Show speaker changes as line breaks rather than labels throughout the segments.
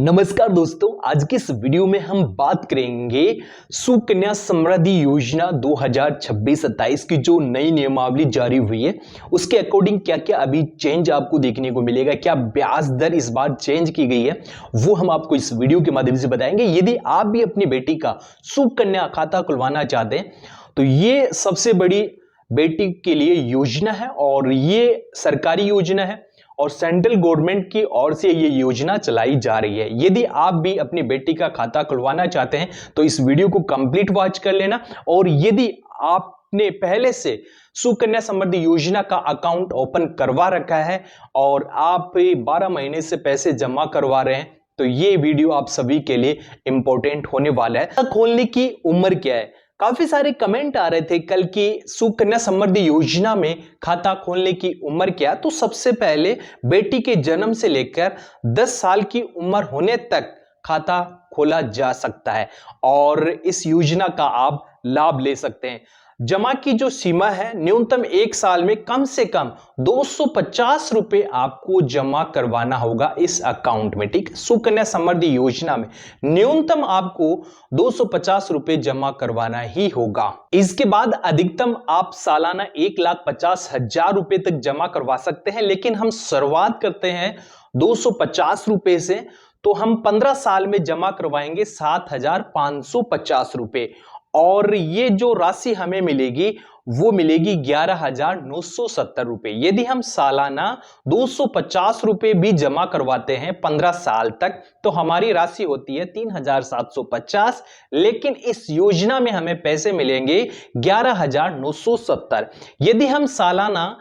नमस्कार दोस्तों, आज की इस वीडियो में हम बात करेंगे सुकन्या समृद्धि योजना 2026-27 की जो नई नियमावली जारी हुई है उसके अकॉर्डिंग क्या क्या अभी चेंज आपको देखने को मिलेगा। क्या ब्याज दर इस बार चेंज की गई है वो हम आपको इस वीडियो के माध्यम से बताएंगे। यदि आप भी अपनी बेटी का सुकन्या खाता खुलवाना चाहते हैं तो ये सबसे बड़ी बेटी के लिए योजना है और ये सरकारी योजना है और सेंट्रल गवर्नमेंट की ओर से ये योजना चलाई जा रही है। यदि आप भी अपनी बेटी का खाता खुलवाना चाहते हैं तो इस वीडियो को कंप्लीट वॉच कर लेना। और यदि आपने पहले से सुकन्या समृद्धि योजना का अकाउंट ओपन करवा रखा है और आप 12 महीने से पैसे जमा करवा रहे हैं तो ये वीडियो आप सभी के लिए इंपॉर्टेंट होने वाला है। खाता खोलने की उम्र क्या है? काफी सारे कमेंट आ रहे थे कल की सुकन्या समृद्धि योजना में खाता खोलने की उम्र क्या। तो सबसे पहले बेटी के जन्म से लेकर 10 साल की उम्र होने तक खाता खोला जा सकता है और इस योजना का आप लाभ ले सकते हैं। जमा की जो सीमा है न्यूनतम 1 साल में कम से कम 250 रुपए आपको जमा करवाना होगा इस अकाउंट में। ठीक, सुकन्या समृद्धि योजना में न्यूनतम आपको 250 रुपए जमा करवाना ही होगा। इसके बाद अधिकतम आप सालाना 1,50,000 रुपए तक जमा करवा सकते हैं, लेकिन हम शुरुआत करते हैं 250 रुपए से। तो हम 15 साल में जमा करवाएंगे 7,550 रुपए और ये जो राशि हमें मिलेगी वो मिलेगी 11,970 रुपए। यदि हम सालाना 250 रुपए भी जमा करवाते हैं 15 साल तक तो हमारी राशि होती है 3,750, लेकिन इस योजना में हमें पैसे मिलेंगे 11,970। यदि हम सालाना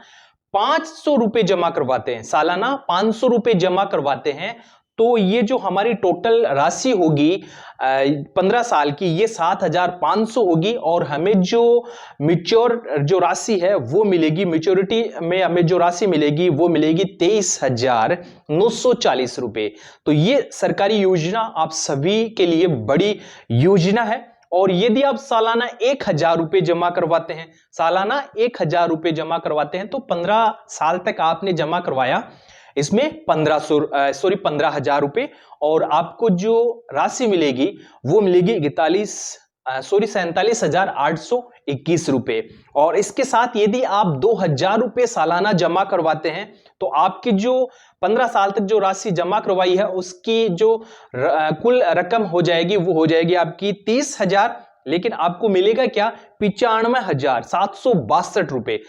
500 रुपए जमा करवाते हैं, सालाना 500 रुपए जमा करवाते हैं तो ये जो हमारी टोटल राशि होगी 15 साल की ये 7,500 होगी और हमें जो मैच्योर जो राशि है वो मिलेगी, मैच्योरिटी में हमें जो राशि मिलेगी वो मिलेगी 23,940 रुपए। तो ये सरकारी योजना आप सभी के लिए बड़ी योजना है। और यदि आप सालाना 1,000 रुपए जमा करवाते हैं, सालाना 1,000 रुपए जमा करवाते हैं तो 15 साल तक आपने जमा करवाया इसमें 15,000 रुपए और आपको जो राशि मिलेगी वो मिलेगी 47,821 रुपए। और इसके साथ यदि आप 2,000 रुपए सालाना जमा करवाते हैं तो आपकी जो 15 साल तक जो राशि जमा करवाई है उसकी जो कुल रकम हो जाएगी वो हो जाएगी आपकी 30,000, लेकिन आपको मिलेगा क्या 95,762 रुपए।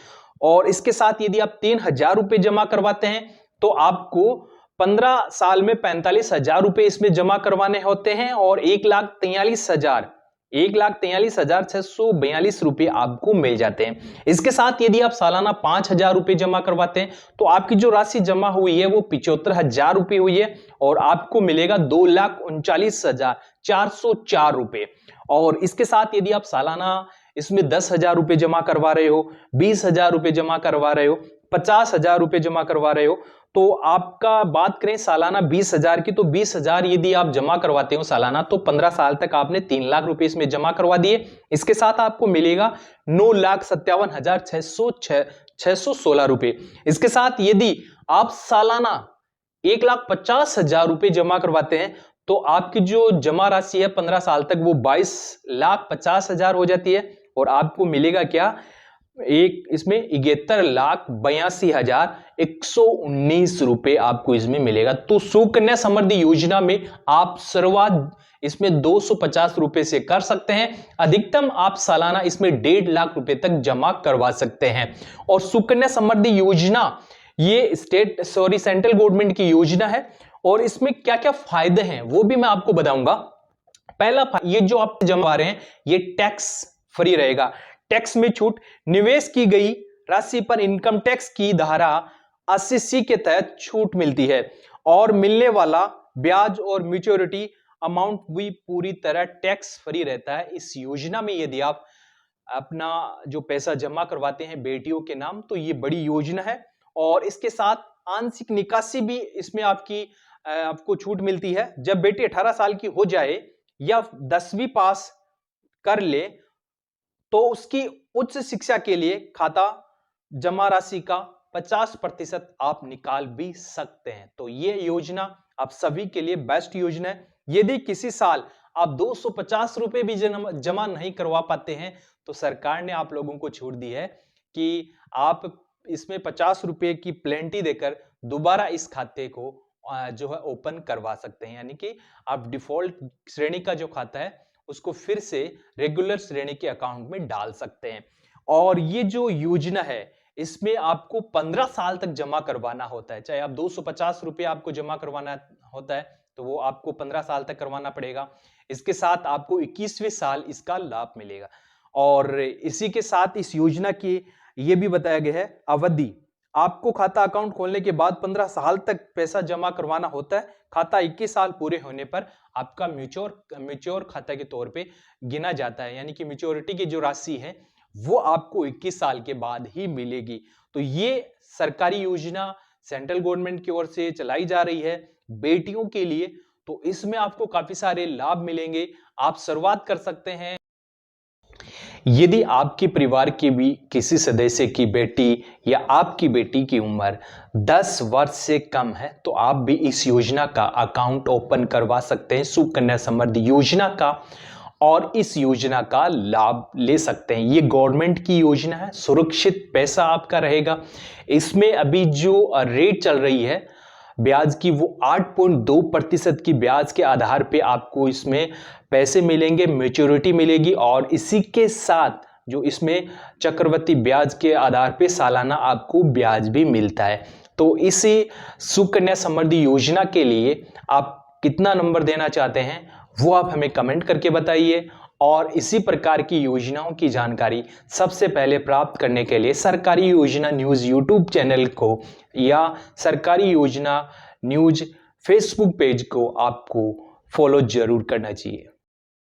और इसके साथ यदि आप 3,000 रुपए जमा करवाते हैं तो आपको 15 साल में 45,000 रुपए इसमें जमा करवाने होते हैं और 1,43,642 रुपए आपको मिल जाते हैं। इसके साथ यदि आप सालाना 5,000 रुपए जमा करवाते हैं तो आपकी जो राशि जमा हुई है वो 75,000 रुपए हुई है और आपको मिलेगा 2,39,404 रुपए। और इसके साथ यदि आप सालाना इसमें 10,000 रुपए जमा करवा रहे हो, 20,000 रुपए जमा करवा रहे हो, 50,000 रुपए जमा करवा रहे हो तो आपका बात करें सालाना 20,000 की तो 20,000 यदि आप जमा करवाते हो सालाना तो 15 साल तक आपने 3 लाख रुपए इसमें जमा करवा दिए। इसके साथ आपको मिलेगा 9,57,616 रुपए। इसके साथ यदि आप सालाना 1,50,000 रुपए जमा करवाते हैं तो आपकी जो जमा राशि है 15 साल तक वो 22,50,000 हो जाती है और आपको मिलेगा क्या एक इसमें 71,82,119 रुपए आपको इसमें मिलेगा। तो सुकन्या समृद्धि योजना में आप शुरुआत इसमें 250 रुपए से कर सकते हैं, अधिकतम आप सालाना इसमें 1.5 लाख रुपए तक जमा करवा सकते हैं। और सुकन्या समृद्धि योजना ये सेंट्रल गवर्नमेंट की योजना है और इसमें क्या क्या फायदे हैं वो भी मैं आपको बताऊंगा। पहला, ये जो आप जमा रहे हैं ये टैक्स फ्री रहेगा, टैक्स में छूट। निवेश की गई राशि पर इनकम टैक्स की धारा 80C के तहत छूट मिलती है और मिलने वाला ब्याज और मैच्योरिटी अमाउंट भी पूरी तरह टैक्स फ्री रहता है इस योजना में। यदि आप अपना जो पैसा जमा करवाते हैं बेटियों के नाम तो ये बड़ी योजना है। और इसके साथ आंशिक निकासी भी इसमें आपको छूट मिलती है। जब बेटी 18 साल की हो जाए या 10वीं पास कर ले तो उसकी उच्च शिक्षा के लिए खाता जमा राशि का 50% आप निकाल भी सकते हैं। तो ये योजना आप सभी के लिए बेस्ट योजना है। यदि किसी साल आप 250 रुपए भी जमा नहीं करवा पाते हैं तो सरकार ने आप लोगों को छूट दी है कि आप इसमें 50 रुपए की प्लेंटी देकर दोबारा इस खाते को जो है ओपन करवा सकते हैं, यानी कि आप डिफॉल्ट श्रेणी का जो खाता है उसको फिर से रेगुलर श्रेणी के अकाउंट में डाल सकते हैं। और ये जो योजना है इसमें आपको 15 साल तक जमा करवाना होता है। चाहे आप 250 रुपए आपको जमा करवाना होता है तो वो आपको 15 साल तक करवाना पड़ेगा। इसके साथ आपको 21वें साल इसका लाभ मिलेगा। और इसी के साथ इस योजना की ये भी बताया गया है अवधि, आपको खाता अकाउंट खोलने के बाद 15 साल तक पैसा जमा करवाना होता है। खाता 21 साल पूरे होने पर आपका म्यूच्योर खाता के तौर पे गिना जाता है, यानी कि मैच्योरिटी की जो राशि है वो आपको 21 साल के बाद ही मिलेगी। तो ये सरकारी योजना सेंट्रल गवर्नमेंट की ओर से चलाई जा रही है बेटियों के लिए, तो इसमें आपको काफी सारे लाभ मिलेंगे। आप शुरुआत कर सकते हैं। यदि आपके परिवार के भी किसी सदस्य की बेटी या आपकी बेटी की उम्र 10 वर्ष से कम है तो आप भी इस योजना का अकाउंट ओपन करवा सकते हैं, सुकन्या समृद्धि योजना का, और इस योजना का लाभ ले सकते हैं। ये गवर्नमेंट की योजना है, सुरक्षित पैसा आपका रहेगा। इसमें अभी जो रेट चल रही है ब्याज की वो 8.2% की ब्याज के आधार पे आपको इसमें पैसे मिलेंगे, मैच्योरिटी मिलेगी, और इसी के साथ जो इसमें चक्रवृद्धि ब्याज के आधार पे सालाना आपको ब्याज भी मिलता है। तो इसी सुकन्या समृद्धि योजना के लिए आप कितना नंबर देना चाहते हैं वो आप हमें कमेंट करके बताइए। और इसी प्रकार की योजनाओं की जानकारी सबसे पहले प्राप्त करने के लिए सरकारी योजना न्यूज़ यूट्यूब चैनल को या सरकारी योजना न्यूज़ फेसबुक पेज को आपको फॉलो जरूर करना चाहिए।